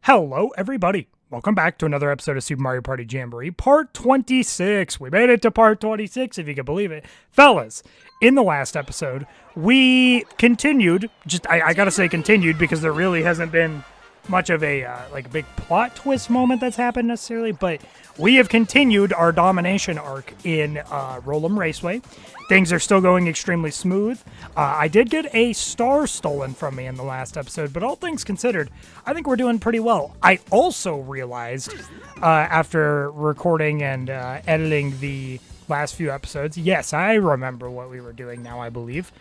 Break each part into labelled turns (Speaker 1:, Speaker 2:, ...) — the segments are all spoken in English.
Speaker 1: Hello, everybody. Welcome back to another episode of Super Mario Party Jamboree, part 26. We made it to part 26, if you can believe it. Fellas, in the last episode, we continued, I gotta say continued, because there really hasn't been much of a big plot twist moment that's happened necessarily, but we have continued our domination arc in Roll'em Raceway. Things are still going extremely smooth. I did get a star stolen from me in the last episode, but all things considered, I think we're doing pretty well. I also realized after recording and editing the last few episodes, yes, I remember what we were doing now, I believe.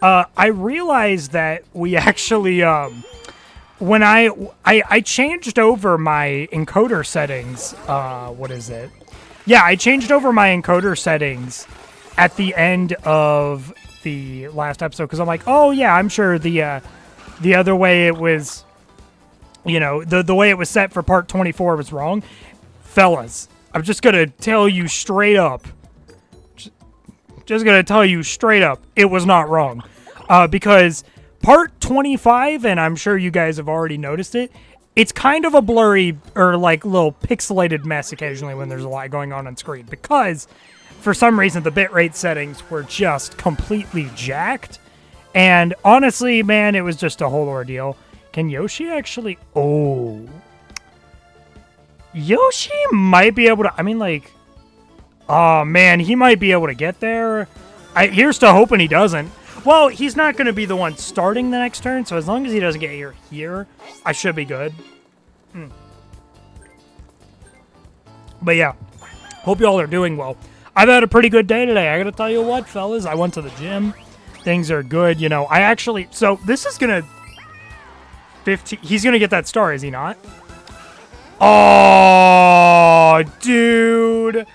Speaker 1: I realized that we actually... when I changed over my encoder settings, what is it? Yeah, I changed over my encoder settings at the end of the last episode because I'm like, oh yeah, I'm sure the other way it was, the way it was set for part 24 was wrong. Fellas, I'm just gonna tell you straight up. Just gonna tell you straight up, it was not wrong, because part 25, and I'm sure you guys have already noticed it, it's kind of a blurry or like little pixelated mess occasionally when there's a lot going on screen because for some reason the bitrate settings were just completely jacked. And honestly, man, it was just a whole ordeal. Can Yoshi actually... Oh. Yoshi might be able to... Oh, man, he might be able to get there. Here's to hoping he doesn't. Well, he's not going to be the one starting the next turn, so as long as he doesn't get here, I should be good. But yeah, hope y'all are doing well. I've had a pretty good day today. I got to tell you what, fellas, I went to the gym. Things are good, so this is going to... He's going to get that star, is he not? Oh, dude.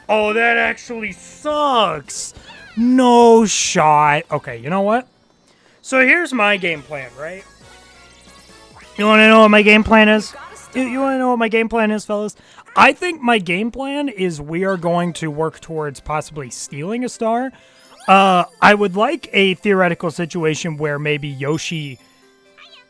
Speaker 1: Oh, that actually sucks. No shot. Okay, you know what? So here's my game plan, right? You want to know what my game plan is? You want to know what my game plan is, fellas? I think my game plan is we are going to work towards possibly stealing a star. I would like a theoretical situation where maybe Yoshi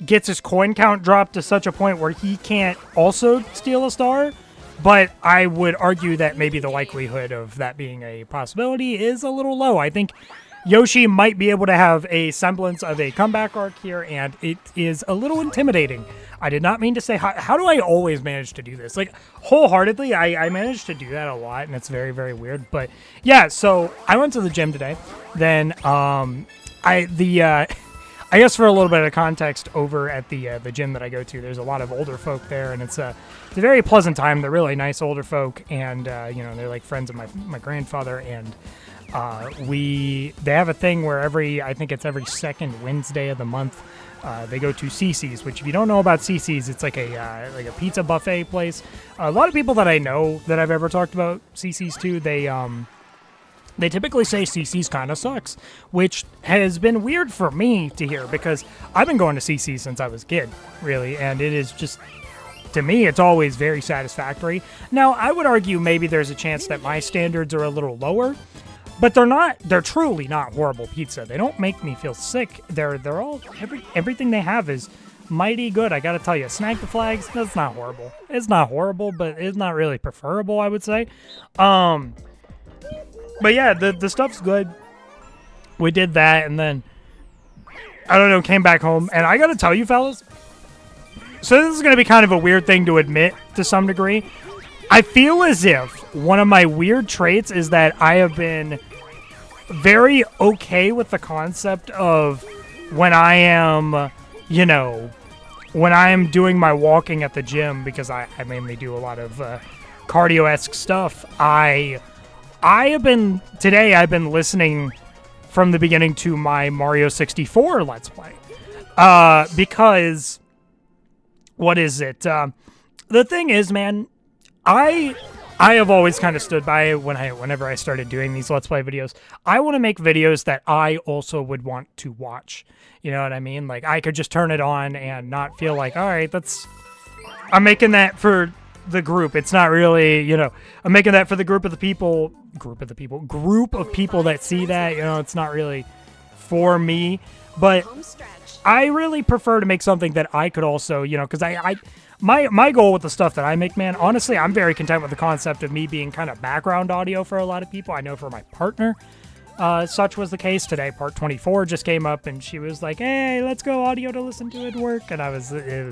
Speaker 1: gets his coin count dropped to such a point where he can't also steal a star. But I would argue that maybe the likelihood of that being a possibility is a little low. I think Yoshi might be able to have a semblance of a comeback arc here, and it is a little intimidating. I did not mean to say, how do I always manage to do this? Like, wholeheartedly, I managed to do that a lot, and it's very, very weird. But, yeah, so I went to the gym today. Then, I guess for a little bit of context, over at the gym that I go to, there's a lot of older folk there, and it's a very pleasant time. They're really nice older folk, and they're like friends of my grandfather, and they have a thing where I think it's every second Wednesday of the month, they go to Cici's, which if you don't know about Cici's, it's like a pizza buffet place. A lot of people that I know that I've ever talked about Cici's to, they typically say Cici's kind of sucks, which has been weird for me to hear because I've been going to Cici's since I was a kid, really, and it is just, to me, it's always very satisfactory. Now, I would argue maybe there's a chance that my standards are a little lower, but they're truly not horrible pizza. They don't make me feel sick. They're all, everything they have is mighty good. I gotta tell you, Snack the Flags, that's not horrible. It's not horrible, but it's not really preferable, I would say. But yeah, the stuff's good. We did that, and then, I don't know, came back home. And I gotta tell you, fellas, so this is going to be kind of a weird thing to admit to some degree. I feel as if one of my weird traits is that I have been very okay with the concept of when I am, when I am doing my walking at the gym, because I mainly do a lot of cardio-esque stuff, I've been listening from the beginning to my Mario 64 Let's Play. Because, what is it? The thing is, man, I have always kind of stood by whenever I started doing these Let's Play videos. I want to make videos that I also would want to watch. You know what I mean? Like, I could just turn it on and not feel like, all right, I'm making that for the group. It's not really, I'm making that for the group of people that see that, it's not really for me, but I really prefer to make something that I could also, you know, because my goal with the stuff that I make, man, honestly, I'm very content with the concept of me being kind of background audio for a lot of people. I know for my partner, such was the case today. Part 24 just came up, and she was like, "Hey, let's go audio to listen to at work," and it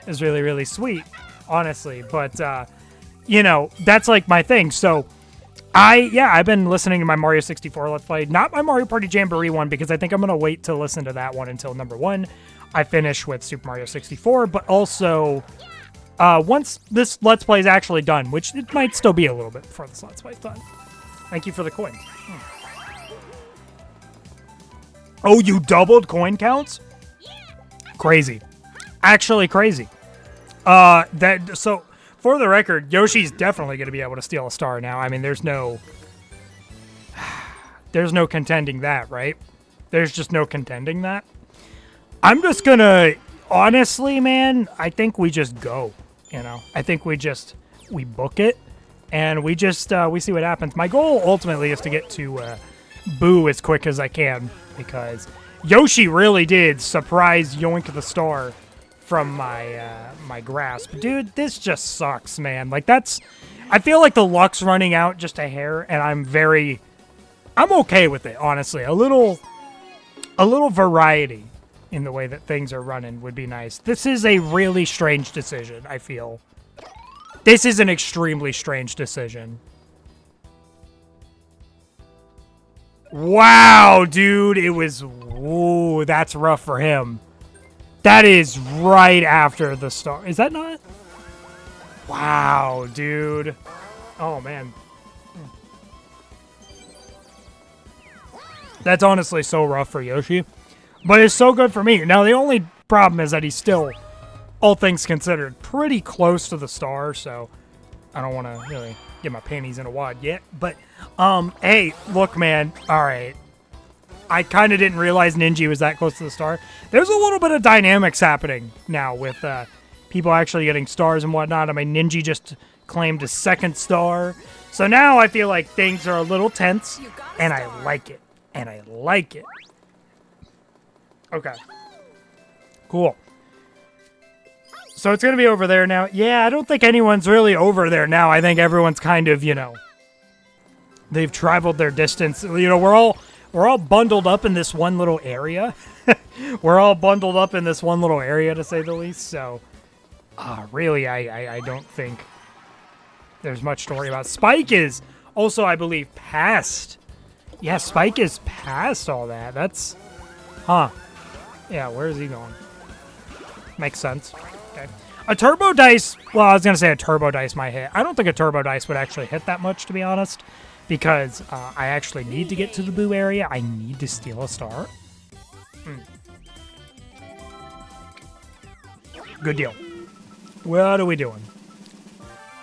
Speaker 1: was really, really sweet, honestly. But you know, that's like my thing. So I've been listening to my Mario 64 Let's Play, not my Mario Party Jamboree one, because I think I'm gonna wait to listen to that one until number 1, I finish with Super Mario 64. But also, once this Let's Play is actually done, which it might still be a little bit before this Let's Play is done. Thank you for the coin. Oh, you doubled coin counts? Crazy. Actually crazy. So for the record, Yoshi's definitely going to be able to steal a star now. I mean, there's no contending that, right? There's just no contending that. I'm just going to, honestly, man, I think we just go, you know? I think we book it, and we just, we see what happens. My goal, ultimately, is to get to Boo as quick as I can, because Yoshi really did surprise yoink the star from my grasp. Dude, this just sucks, man. Like, I feel like the luck's running out just a hair, and I'm okay with it, honestly. A little variety in the way that things are running would be nice. This is a really strange decision, I feel. This is an extremely strange decision. Wow, dude, ooh, that's rough for him. That is right after the star. Is that not? Wow, dude. Oh, man. That's honestly so rough for Yoshi. But it's so good for me. Now, the only problem is that he's still, all things considered, pretty close to the star, so I don't want to really get my panties in a wad yet. But, hey, look, man. All right. I kind of didn't realize Ninja was that close to the star. There's a little bit of dynamics happening now with people actually getting stars and whatnot. I mean, Ninja just claimed a second star. So now I feel like things are a little tense, and I like it. And I like it. Okay. Cool. So it's going to be over there now. Yeah, I don't think anyone's really over there now. I think everyone's kind of, you know, they've traveled their distance. You know, we're all bundled up in this one little area. We're all bundled up in this one little area, to say the least. So, really, I don't think there's much to worry about. Spike is also, I believe, past. Yeah, Spike is past all that. That's, yeah, where is he going? Makes sense. Okay. A turbo dice, well, I was going to say a turbo dice might hit. I don't think a turbo dice would actually hit that much, to be honest, because I actually need to get to the Boo area. I need to steal a star. Good deal. What are we doing?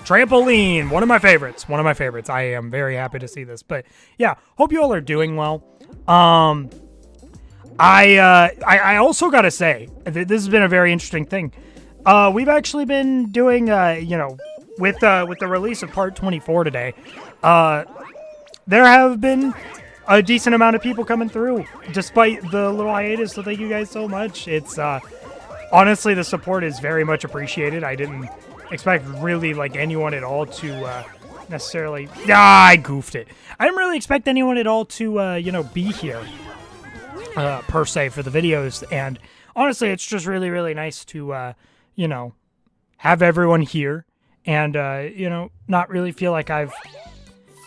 Speaker 1: Trampoline, one of my favorites. One of my favorites. I am very happy to see this. But yeah, hope you all are doing well. I also gotta say, this has been a very interesting thing. We've actually been doing, you know, with the release of Part 24 today, there have been a decent amount of people coming through, despite the little hiatus. So thank you guys so much. It's honestly, the support is very much appreciated. I didn't expect really like anyone at all to necessarily. I goofed it. I didn't really expect anyone at all to you know, be here per se for the videos. And honestly, it's just really, really nice to you know, have everyone here and you know, not really feel like I've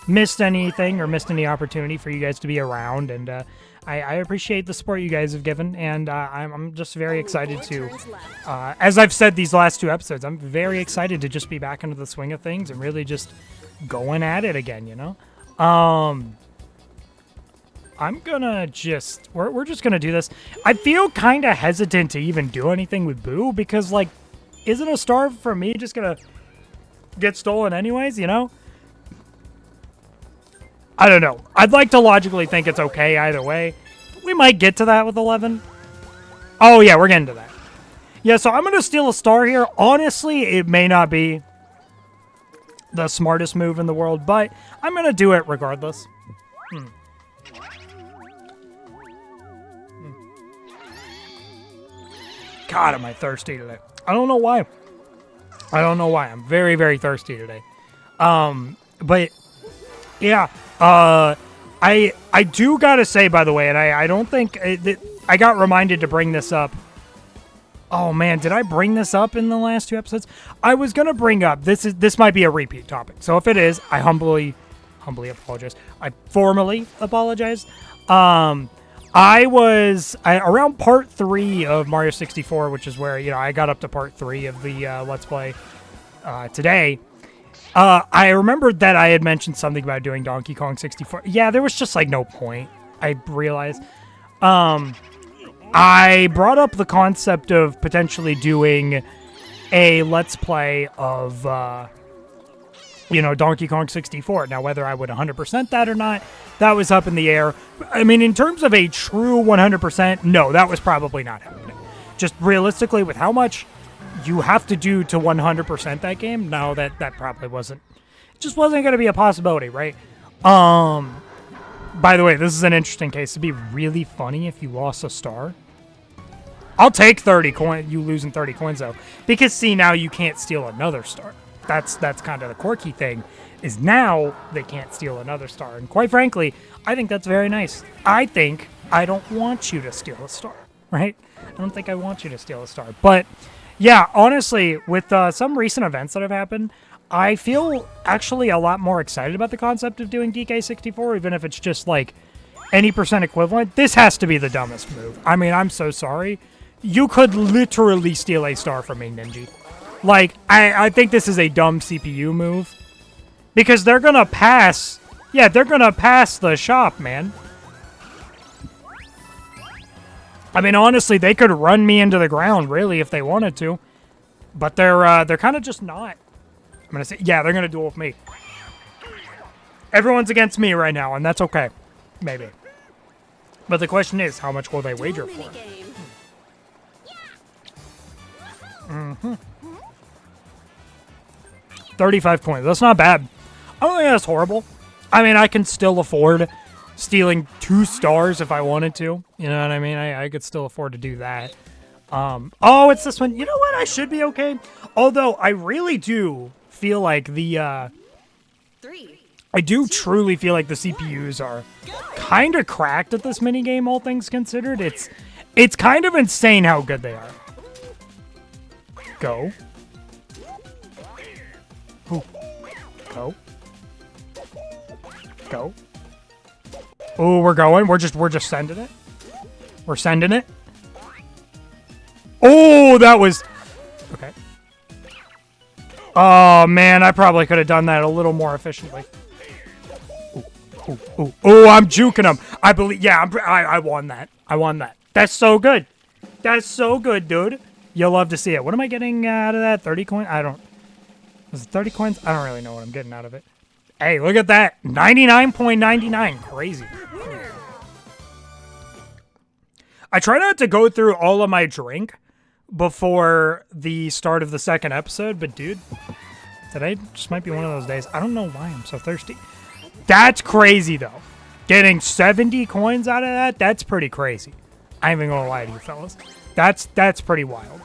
Speaker 1: missed anything or missed any opportunity for you guys to be around. And I appreciate the support you guys have given, and I'm just very excited to, as I've said these last 2 episodes, I'm very excited to just be back into the swing of things and really just going at it again, you know? I'm gonna just, we're just gonna do this. I feel kind of hesitant to even do anything with Boo, because, like, isn't a star for me just gonna get stolen anyways, you know? I don't know. I'd like to logically think it's okay either way. We might get to that with 11. Oh, yeah, we're getting to that. Yeah, so I'm going to steal a star here. Honestly, it may not be the smartest move in the world, but I'm going to do it regardless. God, am I thirsty today? I don't know why. I'm very, very thirsty today. But yeah, I do gotta say, by the way, and I don't think I got reminded to bring this up. Oh man, did I bring this up in the last 2 episodes? I was gonna bring up this might be a repeat topic. So if it is, I humbly apologize. I formally apologize. I was around part 3 of Mario 64, which is where I got up to part 3 of the Let's Play today. I remembered that I had mentioned something about doing Donkey Kong 64. Yeah, there was just like no point. I realized. I brought up the concept of potentially doing a Let's Play of, Donkey Kong 64. Now, whether I would 100% that or not, that was up in the air. I mean, in terms of a true 100%, no, that was probably not happening. Just realistically, with how much you have to do to 100% that game, no, that probably wasn't going to be a possibility, right? By the way, this is an interesting case. It'd be really funny if you lost a star. I'll take 30 coins. You losing 30 coins though, because see, now you can't steal another star. That's kind of the quirky thing. Is now they can't steal another star, and quite frankly, I think that's very nice. I think I don't want you to steal a star, right? I don't think I want you to steal a star, but yeah, honestly, with some recent events that have happened, I feel actually a lot more excited about the concept of doing DK64, even if it's just like any percent equivalent. This has to be the dumbest move. I mean, I'm so sorry. You could literally steal a star from me, Ninja. Like, I think this is a dumb CPU move. Because they're gonna pass. Yeah, they're gonna pass the shop, man. I mean, honestly, they could run me into the ground, really, if they wanted to. But they're kind of just not. I'm gonna say, yeah, they're gonna duel with me. Everyone's against me right now, and that's okay. Maybe. But the question is, how much will they wager for? 35 coins. That's not bad. I don't think that's horrible. I mean, I can still afford stealing 2 stars if I wanted to. You know what I mean? I could still afford to do that. Oh, it's this one. You know what? I should be okay. Although, I really do feel like I do truly feel like the CPUs are kind of cracked at this minigame, all things considered. It's kind of insane how good they are. Go. Ooh. Go. Go. Oh, we're going. We're just sending it. We're sending it. Oh, that was... Okay. Oh, man, I probably could have done that a little more efficiently. Oh, I'm juking him. I believe... Yeah, I won that. I won that. That's so good. That's so good, dude. You'll love to see it. What am I getting out of that? 30 coins? I don't... Was it 30 coins? I don't really know what I'm getting out of it. Hey, look at that. 99.99. Crazy. I try not to go through all of my drink before the start of the second episode, but dude, today just might be one of those days. I don't know why I'm so thirsty. That's crazy, though. Getting 70 coins out of that, that's pretty crazy. I ain't even gonna lie to you, fellas. That's pretty wild.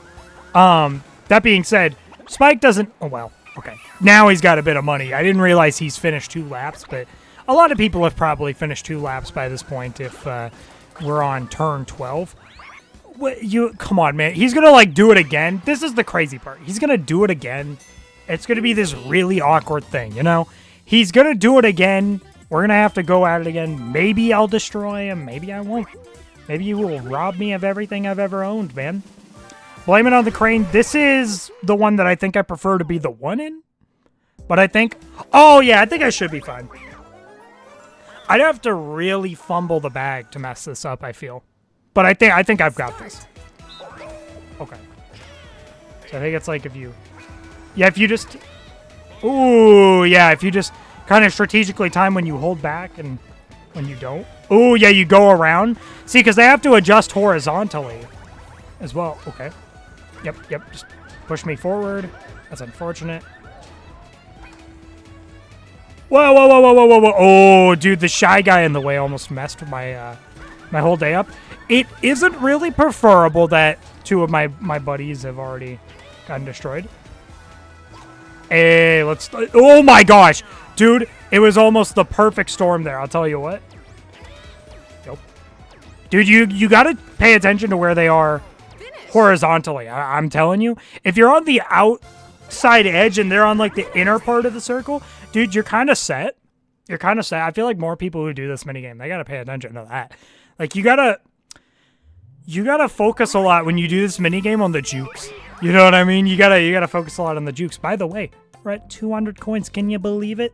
Speaker 1: That being said, Spike doesn't... Oh, well, okay. Now he's got a bit of money. I didn't realize he's finished 2 laps, but a lot of people have probably finished 2 laps by this point if we're on turn 12. Come on, man. He's gonna, like, do it again. This is the crazy part. He's gonna do it again. It's gonna be this really awkward thing, you know? He's gonna do it again. We're gonna have to go at it again. Maybe I'll destroy him. Maybe I won't. Maybe you will rob me of everything I've ever owned, man. Blame it on the crane. This is the one that I think I prefer to be the one in. But I think... Oh, yeah, I think I should be fine. I'd have to really fumble the bag to mess this up, I feel. But I think I've got this. Okay. So I think it's like if you... Yeah, if you just... Ooh, yeah, if you just kind of strategically time when you hold back and when you don't. Ooh, yeah, you go around. See, because they have to adjust horizontally as well. Okay. Yep, just push me forward. That's unfortunate. Whoa. Oh, dude, the shy guy in the way almost messed with my my whole day up. It isn't really preferable that two of my buddies have already gotten destroyed. Hey, let's... Oh my gosh! Dude, it was almost the perfect storm there, I'll tell you what. Nope. Dude, you gotta pay attention to where they are horizontally. I'm telling you. If you're on the outside edge and they're on, like, the inner part of the circle, dude, you're kind of set. You're kind of set. I feel like more people who do this minigame, they gotta pay attention to that. Like, you gotta focus a lot when you do this minigame on the jukes. You know what I mean? You gotta focus a lot on the jukes. By the way, we're at 200 coins. Can you believe it?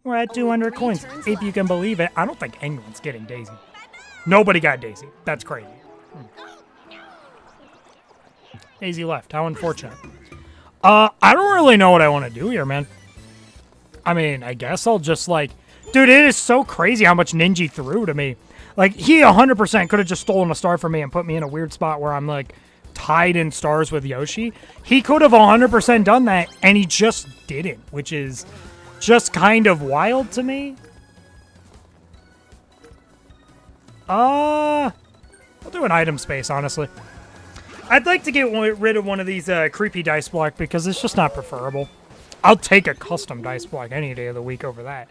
Speaker 1: We're at 200 coins. If you can believe it. I don't think anyone's getting Daisy. Nobody got Daisy. That's crazy. Daisy left. How unfortunate. I don't really know what I want to do here, man. I mean, I guess I'll just, like... Dude, it is so crazy how much Ninja threw to me. Like, he 100% could have just stolen a star from me and put me in a weird spot where I'm, like, tied in stars with Yoshi. He could have 100% done that, and he just didn't, which is just kind of wild to me. I'll do an item space, honestly. I'd like to get rid of one of these creepy dice block because it's just not preferable. I'll take a custom dice block any day of the week over that.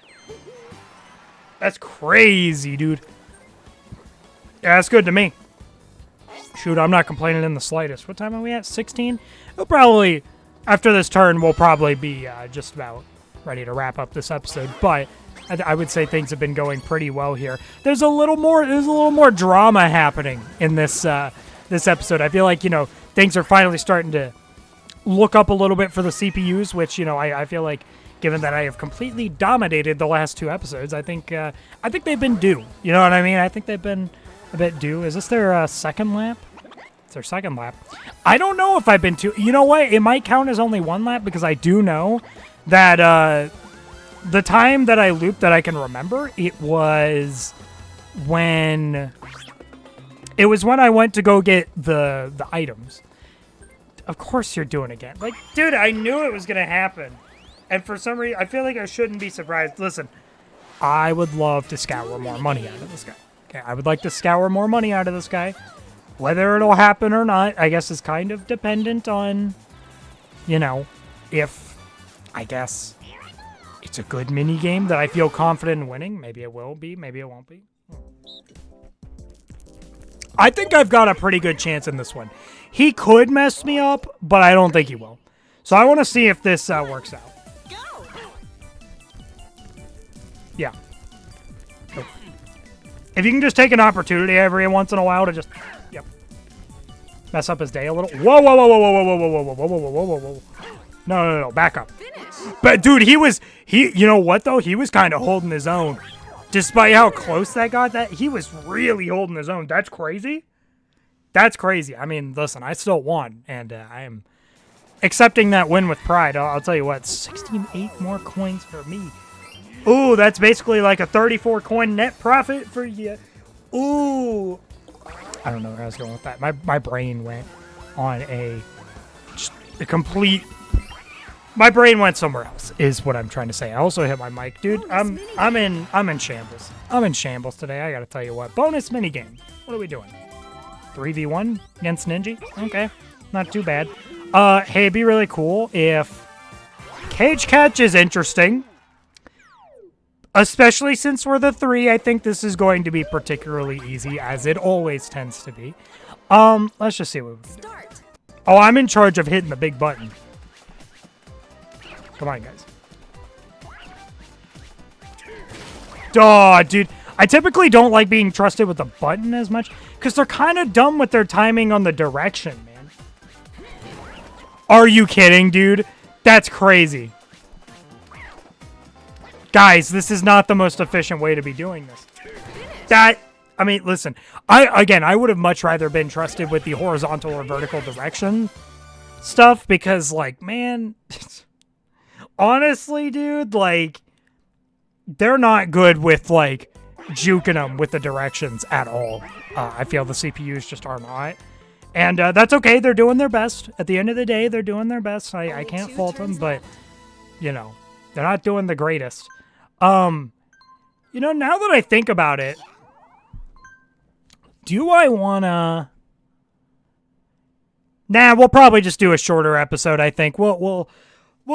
Speaker 1: That's crazy, dude. Yeah, that's good to me. Shoot, I'm not complaining in the slightest. What time are we at? 16? We'll probably, after this turn, we'll probably be just about ready to wrap up this episode. But I would say things have been going pretty well here. There's a little more drama happening in this this episode. I feel like, you know, things are finally starting to look up a little bit for the CPUs, which, you know, I feel like, given that I have completely dominated the last two episodes, I think they've been due. You know what I mean? I think they've been a bit due. Is this their second lap? It's their second lap. I don't know if I've been too... You know what? It might count as only one lap because I do know that the time that I looped that I can remember, it was when I went to go get the items. Of course you're doing it again. Like, dude, I knew it was going to happen. And for some reason, I feel like I shouldn't be surprised. Listen, I would love to scour more money out of this guy. Okay, I would like to scour more money out of this guy. Whether it'll happen or not, I guess is kind of dependent on, you know, if, I guess, it's a good mini game that I feel confident in winning. Maybe it will be, maybe it won't be. I think I've got a pretty good chance in this one. He could mess me up, but I don't think he will. So I want to see if this works out. Yeah. Cool. If you can just take an opportunity every once in a while to just, yep, mess up his day a little. Whoa, whoa, whoa, whoa, whoa, whoa, whoa, whoa, whoa, whoa, whoa, whoa, whoa. No, back up. But dude, you know what though? He was kind of holding his own. Despite how close that got, he was really holding his own. That's crazy. That's crazy. I mean, listen, I still won, and I am accepting that win with pride. I'll tell you what, 68 more coins for me. Ooh, that's basically like a 34 coin net profit for you. Ooh. I don't know where I was going with that. My brain went on a complete... My brain went somewhere else, is what I'm trying to say. I also hit my mic. Dude, I'm in shambles. I'm in shambles today, I gotta tell you what. Bonus minigame. What are we doing? 3v1 against Ninja? Okay, not too bad. Hey, it'd be really cool if... Cage Catch is interesting. Especially since we're the 3, I think this is going to be particularly easy, as it always tends to be. Let's just see what we can do. Oh, I'm in charge of hitting the big button. Come on, guys. Duh, dude. I typically don't like being trusted with the button as much, because they're kind of dumb with their timing on the direction, man. Are you kidding, dude? That's crazy. Guys, this is not the most efficient way to be doing this. I mean, listen. I would have much rather been trusted with the horizontal or vertical direction stuff, because, like, man... Honestly, dude, like, they're not good with, like, juking them with the directions at all. I feel the CPUs just are not. And that's okay. They're doing their best. At the end of the day, they're doing their best. I can't fault them, but, you know, they're not doing the greatest. You know, now that I think about it, Do I wanna? Nah, we'll probably just do a shorter episode. I think we'll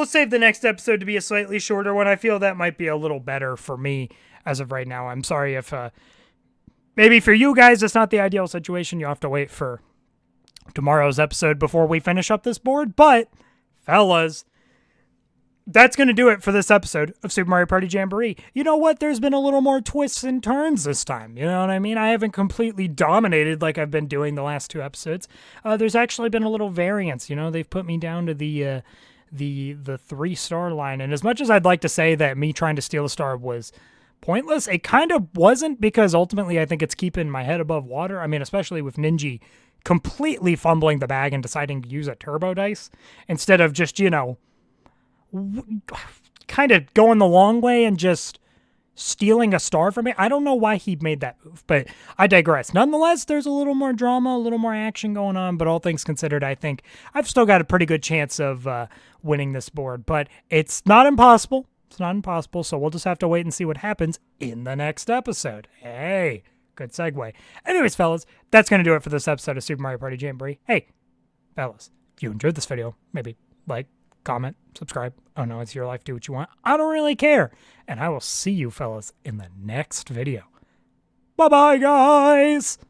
Speaker 1: save the next episode to be a slightly shorter one. I feel that might be a little better for me as of right now. I'm sorry if maybe for you guys it's not the ideal situation. You'll have to wait for tomorrow's episode before we finish up this board. But fellas, that's going to do it for this episode of Super Mario Party Jamboree. You know what? There's been a little more twists and turns this time. You know what I mean? I haven't completely dominated like I've been doing the last two episodes. There's actually been a little variance. You know, they've put me down to the 3-star line. And as much as I'd like to say that me trying to steal a star was pointless, it kind of wasn't, because ultimately I think it's keeping my head above water. I mean, especially with Ninja completely fumbling the bag and deciding to use a turbo dice instead of just, you know, kind of going the long way and just stealing a star from me. I don't know why he made that move, but I digress. Nonetheless, there's a little more drama, a little more action going on, but all things considered, I think I've still got a pretty good chance of winning this board, but it's not impossible. It's not impossible, so we'll just have to wait and see what happens in the next episode. Hey, good segue. Anyways, fellas, that's going to do it for this episode of Super Mario Party Jamboree. Hey, fellas, if you enjoyed this video, maybe like, comment, subscribe. Oh no, it's your life. Do what you want. I don't really care. And I will see you fellas in the next video. Bye-bye, guys.